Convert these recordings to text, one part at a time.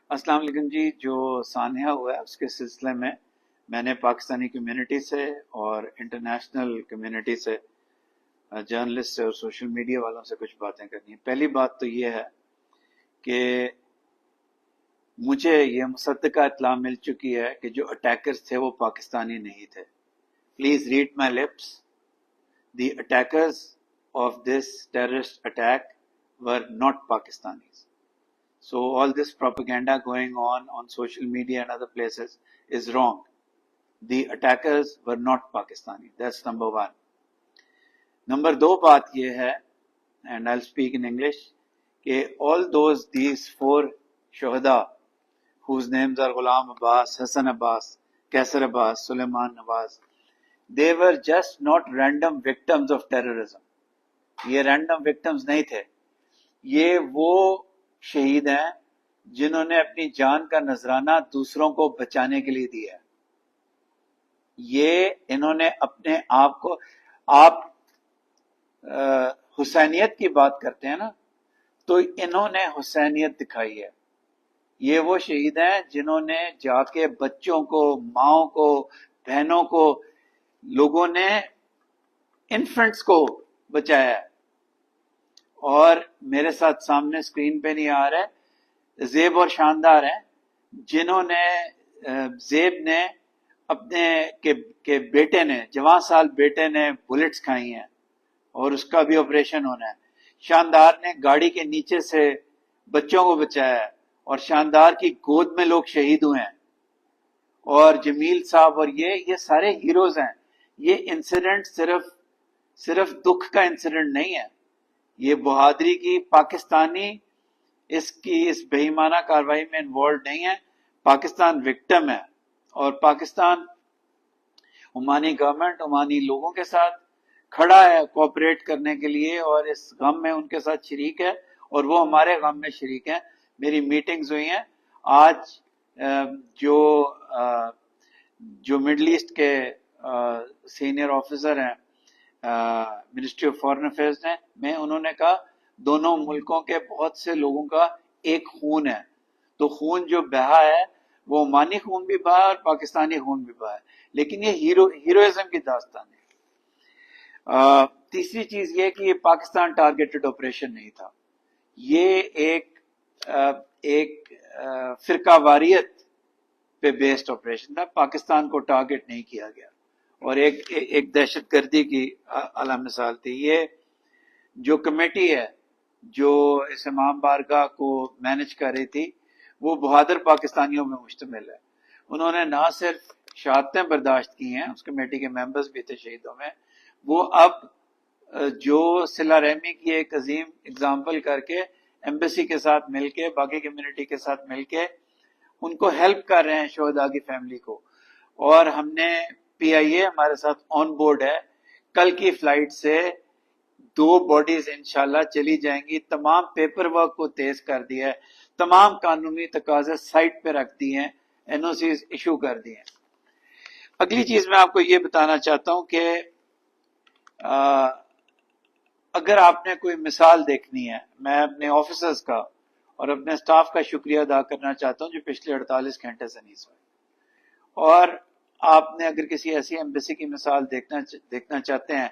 السلام علیکم جی. جو سانحہ ہوا ہے اس کے سلسلے میں میں نے پاکستانی کمیونٹی سے اور انٹرنیشنل کمیونٹی سے، جرنلسٹ سے اور سوشل میڈیا والوں سے کچھ باتیں کرنی ہیں. پہلی بات تو یہ ہے کہ مجھے یہ مصدقہ اطلاع مل چکی ہے کہ جو اٹیکرز تھے وہ پاکستانی نہیں تھے. Please read my lips. The attackers of this terrorist attack were not Pakistanis. So all this propaganda going on social media and other places is wrong. The attackers were not Pakistani. That's number one. Number two بات یہ ہے, and I'll speak in English, کہ all these four شہداء whose names are Ghulam Abbas, Hassan Abbas, Kaisar Abbas, Suleiman Nawaz, they were just not random victims of terrorism. یہ random victims نہیں تھے. یہ وہ شہید ہیں جنہوں نے اپنی جان کا نذرانہ دوسروں کو بچانے کے لیے دیا. یہ انہوں نے اپنے آپ کو، آپ حسینیت کی بات کرتے ہیں نا، تو انہوں نے حسینیت دکھائی ہے. یہ وہ شہید ہیں جنہوں نے جا کے بچوں کو، ماؤں کو، بہنوں کو، لوگوں نے انفنٹس کو بچایا ہے. اور میرے ساتھ سامنے اسکرین پہ نہیں آ رہا ہے، زیب اور شاندار ہیں جنہوں نے، زیب نے اپنے کے بیٹے نے، جوان سال بیٹے نے بلٹس کھائی ہیں اور اس کا بھی آپریشن ہونا ہے. شاندار نے گاڑی کے نیچے سے بچوں کو بچایا ہے اور شاندار کی گود میں لوگ شہید ہوئے ہیں. اور جمیل صاحب اور یہ سارے ہیروز ہیں. یہ انسیڈنٹ صرف دکھ کا انسیڈنٹ نہیں ہے، یہ بہادری کی، پاکستانی اس بے ایمانہ کارروائی میں انوالوڈ نہیں ہے. پاکستان وکٹم ہے اور پاکستان عمانی گورنمنٹ عمانی لوگوں کے ساتھ کھڑا ہے کوآپریٹ کرنے کے لیے، اور اس غم میں ان کے ساتھ شریک ہے اور وہ ہمارے غم میں شریک ہیں. میری میٹنگز ہوئی ہیں آج. جو مڈل ایسٹ کے سینئر آفیسر ہیں منسٹری آف فارن افیئرز میں انہوں نے کہا دونوں ملکوں کے بہت سے لوگوں کا ایک خون ہے، تو خون جو بہا ہے وہ عمانی خون بھی بہا ہے اور پاکستانی خون بھی بہا ہے، لیکن یہ ہیروئزم کی داستان ہے. تیسری چیز یہ کہ یہ پاکستان ٹارگیٹڈ آپریشن نہیں تھا، یہ ایک فرقہ واریت پہ بیسڈ آپریشن تھا. پاکستان کو ٹارگیٹ نہیں کیا گیا اور ایک دہشت گردی کی اعلیٰ مثال تھی. یہ جو کمیٹی ہے جو اس امام بارگاہ کو مینج کر رہی تھی وہ بہادر پاکستانیوں میں مشتمل ہے. انہوں نے نہ صرف شہادتیں برداشت کی ہیں، اس کمیٹی کے ممبرز بھی تھے شہیدوں میں، وہ اب جو صلہ رحمی کی ایک عظیم اگزامپل کر کے ایمبیسی کے ساتھ مل کے، باقی کمیونٹی کے ساتھ مل کے ان کو ہیلپ کر رہے ہیں، شہداء کی فیملی کو. اور ہم نے پی آئی اے ہمارے ساتھ آن بورڈ ہے. کل کی فلائٹ سے 2 باڈیز انشاءاللہ چلی جائیں گی. تمام پیپر ورک کو تیز کر دیا ہے، تمام قانونی تقاضے سائٹ پہ رکھ دی ہیں، این او سیز ایشو کر دی ہیں. اگلی چیز میں آپ کو یہ بتانا چاہتا ہوں کہ اگر آپ نے کوئی مثال دیکھنی ہے، میں اپنے آفیسرز کا اور اپنے سٹاف کا شکریہ ادا کرنا چاہتا ہوں جو پچھلے 48 گھنٹے سے نہیں سوئے. اور آپ نے اگر کسی ایسی ایمبیسی کی مثال دیکھنا چاہتے ہیں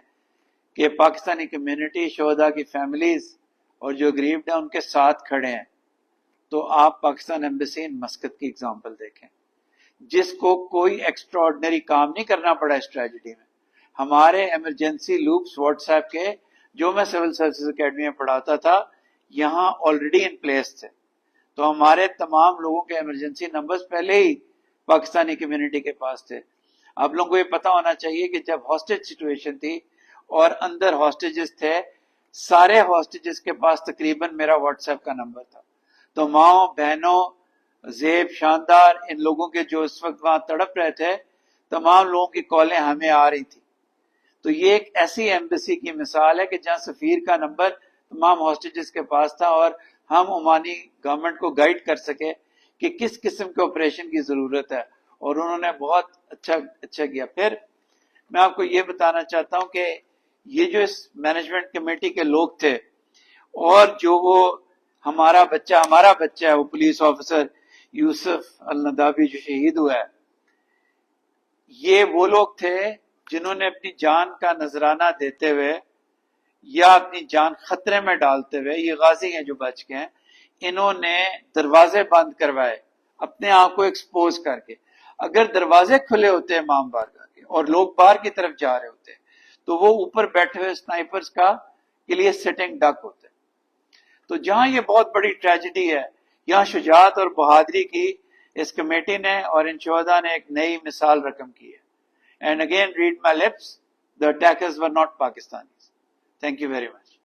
کہ پاکستانی کمیونٹی، شہداء کی فیملیز اور جو غریب ہیں ان کے ساتھ کھڑے ہیں، تو آپ پاکستان ایمبیسی ان مسقط کی اگزامپل دیکھیں، جس کو کوئی ایکسٹرا آرڈنری کام نہیں کرنا پڑا اس ٹریجڈی میں. ہمارے ایمرجنسی لوپس واٹس ایپ کے جو میں سول سروسز اکیڈمی میں پڑھاتا تھا یہاں آلریڈی ان پلیس تھے. تو ہمارے تمام لوگوں کے ایمرجنسی نمبرز پہلے ہی پاکستانی کمیونٹی کے پاس تھے. آپ لوگوں کو یہ پتا ہونا چاہیے کہ جب ہاسٹیج سچویشن تھی اور اندر ہاسٹیجز تھے، سارے ہاسٹیجز کے پاس تقریباً میرا واٹس ایپ کا نمبر تھا. تو ماؤں، بہنوں، زیب، شاندار، ان لوگوں کے جو اس وقت وہاں تڑپ رہے تھے، تمام لوگوں کی کالیں ہمیں آ رہی تھی. تو یہ ایک ایسی ایمبیسی کی مثال ہے کہ جہاں سفیر کا نمبر تمام ہاسٹیجز کے پاس تھا اور ہم عمانی گورنمنٹ کو گائیڈ کر سکے کہ کس قسم کے آپریشن کی ضرورت ہے، اور انہوں نے بہت اچھا کیا. پھر میں آپ کو یہ بتانا چاہتا ہوں کہ یہ جو اس مینجمنٹ کمیٹی کے لوگ تھے اور جو وہ ہمارا بچہ ہے وہ پولیس آفیسر، یوسف الندابی جو شہید ہوا ہے، یہ وہ لوگ تھے جنہوں نے اپنی جان کا نذرانہ دیتے ہوئے یا اپنی جان خطرے میں ڈالتے ہوئے، یہ غازی ہیں جو بچ گئے ہیں، انہوں نے دروازے بند کروائے اپنے آپ کو ایکسپوز کر کے. اگر دروازے کھلے ہوتے امام بارگاہ کے اور لوگ باہر کی طرف جا رہے ہوتے تو وہ اوپر بیٹھے ہوئے سنائپرز کا کے لیے سٹنگ ڈک ہوتے. تو جہاں یہ بہت بڑی ٹریجڈی ہے، یہاں شجاعت اور بہادری کی اس کمیٹی نے اور ان شہداء نے ایک نئی مثال رقم کی ہے. And again read my lips, the attackers were not Pakistanis. Thank you very much.